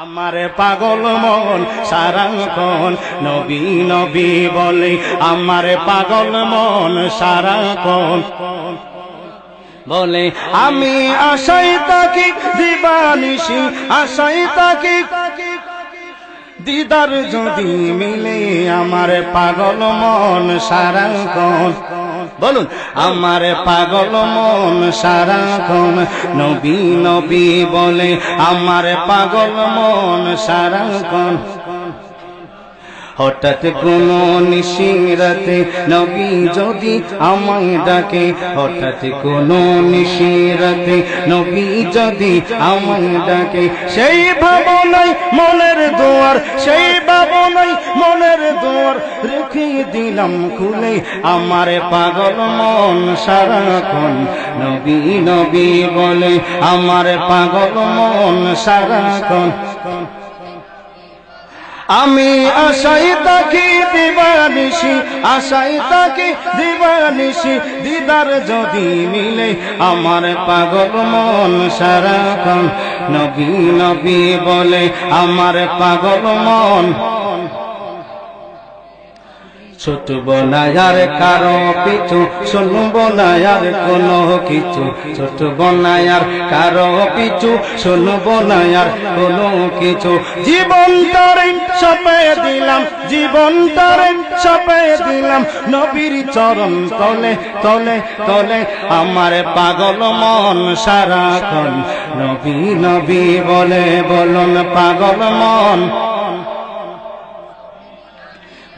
আমারে পাগল মন সারাক্ষণ নবী নবী বলে, আমারে পাগল মন সারাক্ষণ বলে। আমি আশাই তাকি দিবানিশি, আশাই তাকি দিদার যদি মিলে, আমার পাগল মন সারাক্ষণ বলুন, আমার পাগল মন সারাক্ষণ নবী নবী বলে, আমার পাগল মন সারাক্ষণ। হঠাৎ কোন নিশিরাতে নবী যদি আমায় ডাকে, হঠাৎ কোন নিশিরাতে নবী যদি আমায় ডাকে, সেই ভাবনায় মনের দুয়ার, সেই ভাবনায় মনের দুয়ার রেখে দিলাম খুলে, আমার পাগল মন সারাক্ষণ নবী নবী বলে, আমার পাগল মন সারাক্ষণ। আমি আশাই তাকি দিবানিশি, আশাই তাকি দিবানিশি দিদার যদি মিলে, আমার পাগল মন সারাক্ষণ নবী নবী বলে, আমার পাগল মন। ছুটব না আর কারো পিছু, শুনব না আর কোনো কিছু, ছুটব না আর কারো পিছু, শুনব না আর কোনো কিছু। জীবন তারে সপে দিলাম, জীবন তারে সপে দিলাম নবীর চরণ তলে তলে তলে, আমার পাগল মন সারাক্ষণ নবী নবী বলে। বলুন পাগল মন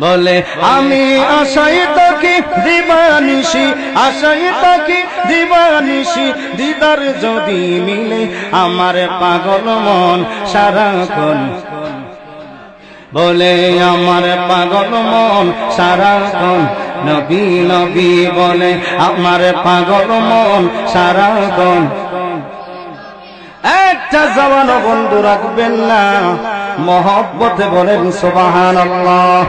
বলে, আমি আশাই তাকি দিবানিশি, আশাই তাকি দিবানিশি দিদার যদি মিলে, আমার পাগল মন সারাক্ষণ বলে, আমার পাগল মন সারাক্ষণ নবী নবী বলে, আমার পাগল মন সারাক্ষণ। একটা জওয়ান বন্ধু রাখবেন না, মহব্বতে বলেন সুবহানাল্লাহ।